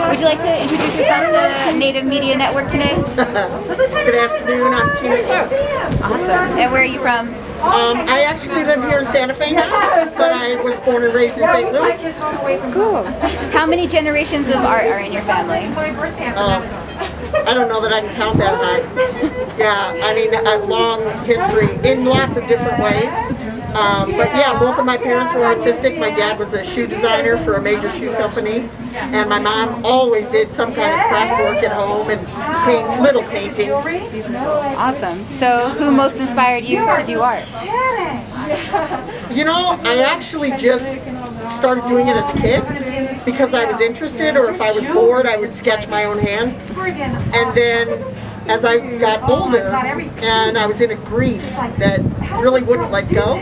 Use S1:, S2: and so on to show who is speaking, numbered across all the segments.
S1: Would you like to introduce yourself to Native Media Network today?
S2: Good afternoon, I'm Tina Sparks.
S1: Awesome. And where are you from?
S2: I actually live here in Santa Fe now, but I was born and raised in St. Louis.
S1: Cool. How many generations of art are in your family?
S2: I don't know that I can count that high. Yeah, I mean, a long history in lots of different ways. But yeah, both of my parents were artistic. My dad was a shoe designer for a major shoe company, and my mom always did some kind of craft work at home and paint little paintings.
S1: Awesome. So who most inspired you to do art?
S2: You know, I actually just started doing it as a kid because I was interested, or if I was bored, I would sketch my own hand. And then as I got older and I was in a grief that really wouldn't let go,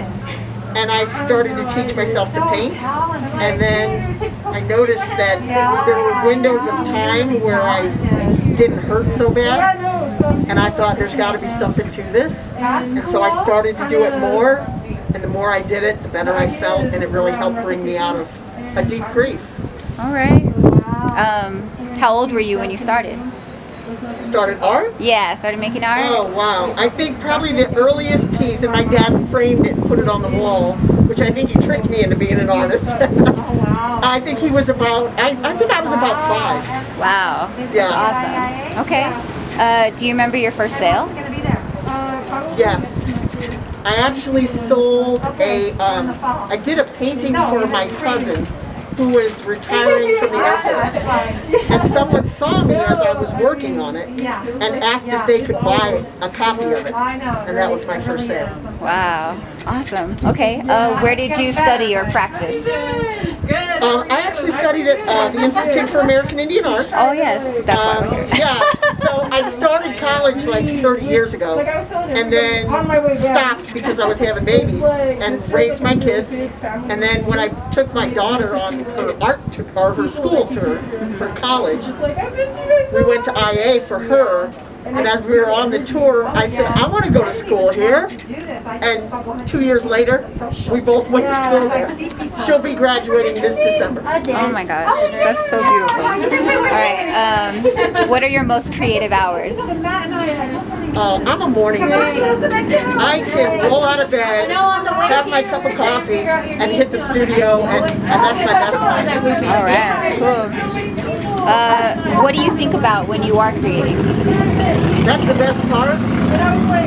S2: and I started to teach myself to paint, and then I noticed that there were windows of time where I didn't hurt so bad, and I thought there's got to be something to this, and so I started to do it more, and the more I did it, the better I felt, and it really helped bring me out of a deep grief.
S1: All right. How old were you when you started?
S2: Started art?
S1: Yeah, started making art?
S2: Oh, wow. I think probably the earliest piece, and my dad framed it and put it on the wall, which I think he tricked me into being an artist. I think he was about, I think I was about 5.
S1: Wow.
S2: Yeah.
S1: That's awesome. Okay. Do you remember your first sale?
S2: Yes. I actually sold I did a painting for my cousin who was retiring from the Air Force, and someone saw me as I was working on it and asked if they could buy a copy of it, and that was my first sale.
S1: Wow, awesome. Okay, where did you study or practice?
S2: I actually studied at the Institute for American Indian Arts.
S1: Oh yes, that's why we're here.
S2: Yeah, so I started college like 30 years ago, and then stopped because I was having babies and raised my kids. And then when I took my daughter on her art tour, or her school tour for college, we went to IA for her. And as we were on the tour, I said, I want to go to school here. And 2 years later, we both went to school there. She'll be graduating this December.
S1: Oh my God, that's so beautiful. All right, what are your most creative hours?
S2: I'm a morning person. I can roll out of bed, have my cup of coffee, and hit the studio, and that's my best time.
S1: All right, cool. What do you think about when you are creating?
S2: That's the best part.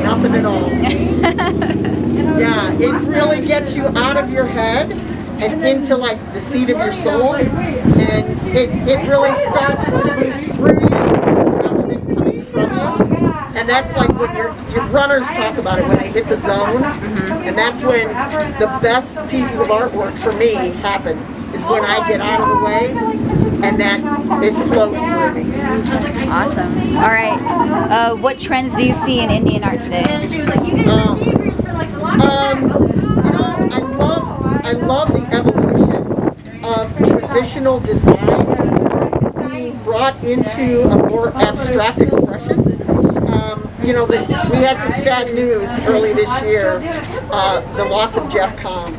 S2: Nothing at all. Yeah, it really gets you out of your head and into like the seat of your soul, and it really starts to move through you rather than coming from you. And that's like what your runners talk about it when they hit the zone, and that's when the best pieces of artwork for me happen. Is when I get out of the way and that it flows through me.
S1: Awesome. All right. What trends do you see in Indian art today?
S2: I love the evolution of traditional designs being brought into a more abstract expression. We had some sad news early this year, the loss of Jeff Comm.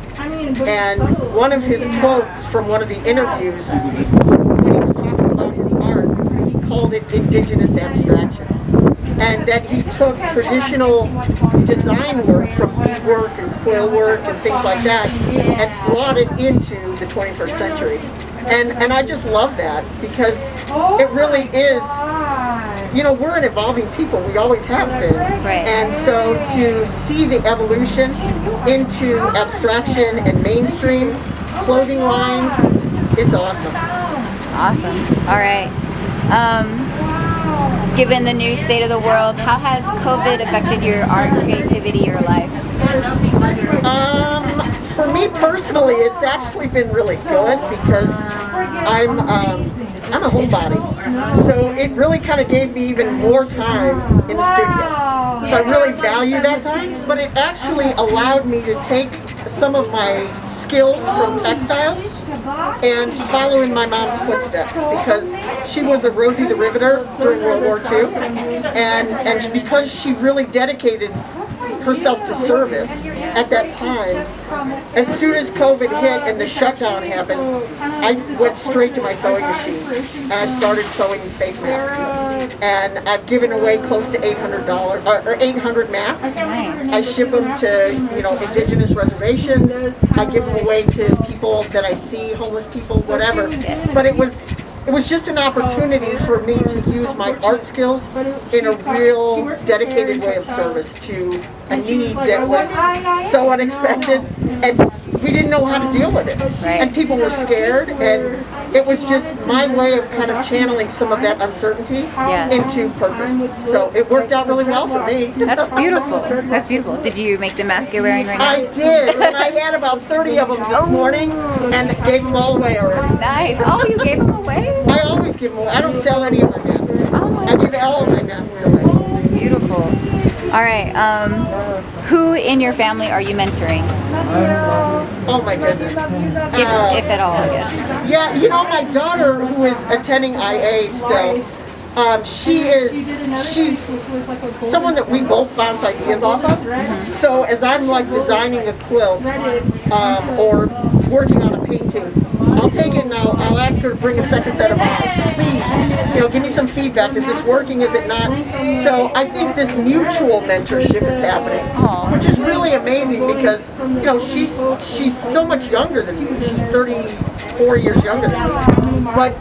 S2: And one of his quotes from one of the interviews, when he was talking about his art, he called it Indigenous abstraction. And that he took traditional design work from beadwork and quill work and things like that and brought it into the 21st century. And I just love that because it really is, we're an evolving people. We always have been.
S1: Right.
S2: And so to see the evolution into abstraction and mainstream clothing lines, it's awesome.
S1: Awesome. All right. Given the new state of the world, how has COVID affected your art, creativity, your life?
S2: For me personally, it's actually been really good because I'm a homebody, so it really kind of gave me even more time in the studio. So I really value that time, but it actually allowed me to take some of my skills from textiles and follow in my mom's footsteps because she was a Rosie the Riveter during World War II, and because she really dedicated herself to service, at that time, as soon as COVID hit and the shutdown happened, I went straight to my sewing machine and I started sewing face masks. And I've given away close to $800 or 800 masks. I ship them to, you know, Indigenous reservations. I give them away to people that I see, homeless people, whatever. But it was just an opportunity for me to use my art skills in a real dedicated way of service to a need that was so unexpected, and we didn't know how to deal with it. And people were scared, and it was just my way of kind of channeling some of that uncertainty into purpose. So it worked out really well for me.
S1: That's beautiful. That's beautiful. Did you make the mask you're wearing right now?
S2: I did, and I had about 30 of them this morning, and gave them all away already.
S1: Nice. Oh, you gave them away?
S2: I always give them away. I don't sell any of my masks. I give all of my masks away.
S1: Beautiful. All right. Who in your family are you mentoring?
S2: Oh my goodness.
S1: If at all, I guess.
S2: Yeah, you know, my daughter, who is attending IA still, she's someone that we both bounce ideas off of. So as I'm like designing a quilt or working on a painting, I'll take it and I'll ask her to bring a second set of eyes. Please, you know, give me some feedback. Is this working? Is it not? So I think this mutual mentorship is happening, which is really amazing because, you know, she's so much younger than me. She's 34 years younger than me. But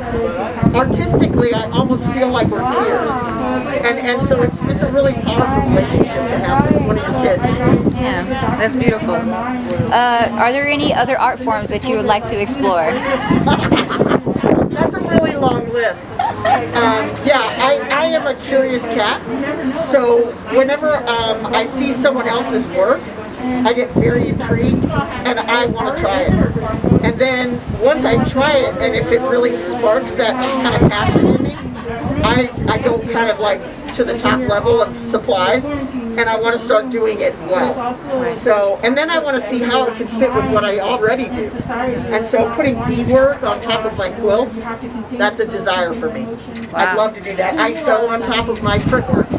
S2: artistically, I almost feel like we're peers. And so it's a really powerful relationship to have with one of your kids.
S1: Yeah, that's beautiful. Are there any other art forms that you would like to explore?
S2: That's a really long list. I am a curious cat. So whenever I see someone else's work, I get very intrigued and I want to try it. And then once I try it, and if it really sparks that kind of passion in me, I go kind of like to the top level of supplies, and I want to start doing it well. So, and then I want to see how it can fit with what I already do. And so putting beadwork on top of my quilts, that's a desire for me. I'd love to do that. I sew on top of my print work.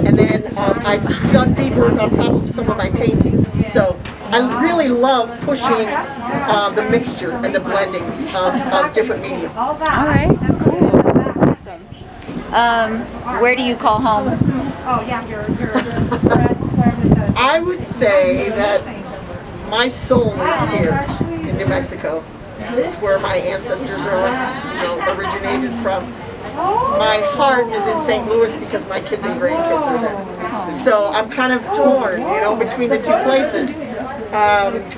S2: And then I've done beadwork on top of some of my paintings. So I really love pushing the mixture and the blending of different media.
S1: All right, cool. Awesome. Where do you call home?
S2: I would say that my soul is here in New Mexico. It's where my ancestors are, you know, originated from. My heart is in St. Louis because my kids and grandkids are there. So I'm kind of torn, you know, between the two places.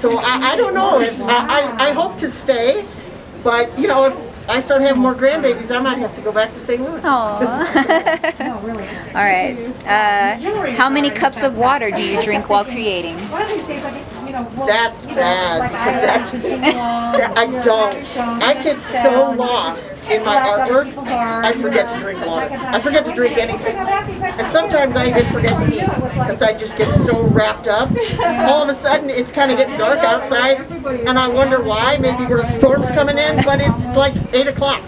S2: So I don't know if I hope to stay, but you know, if I start having more grandbabies, I might have to go back to St. Louis.
S1: All right. How many cups of water do you drink while creating?
S2: That's bad because I don't. I get so lost in my artwork, I forget to drink water. I forget to drink anything. And sometimes I even forget to eat because I just get so wrapped up. All of a sudden it's kind of getting dark outside and I wonder why. Maybe where a storm's coming in, but it's like 8 o'clock.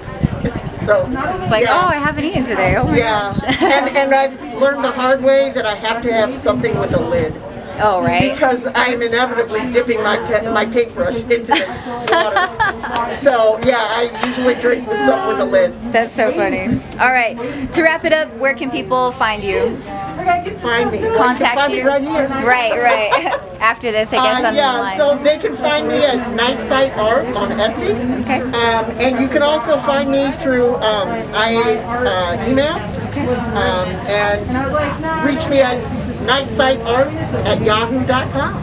S2: So
S1: it's like, oh, I haven't eaten today. Oh my gosh.
S2: And I've learned the hard way that I have to have something with a lid.
S1: Oh, right.
S2: Because I'm inevitably dipping my paintbrush into the water. So, yeah, I usually drink with something with a lid.
S1: That's so funny. All right. To wrap it up, where can people find you?
S2: Find me.
S1: Contact
S2: find
S1: you?
S2: Me right here.
S1: Right. After this, I guess, on the line.
S2: So they can find me at Nightsight Art on Etsy.
S1: Okay.
S2: And you can also find me through IA's email. And reach me at nightsightart@yahoo.com.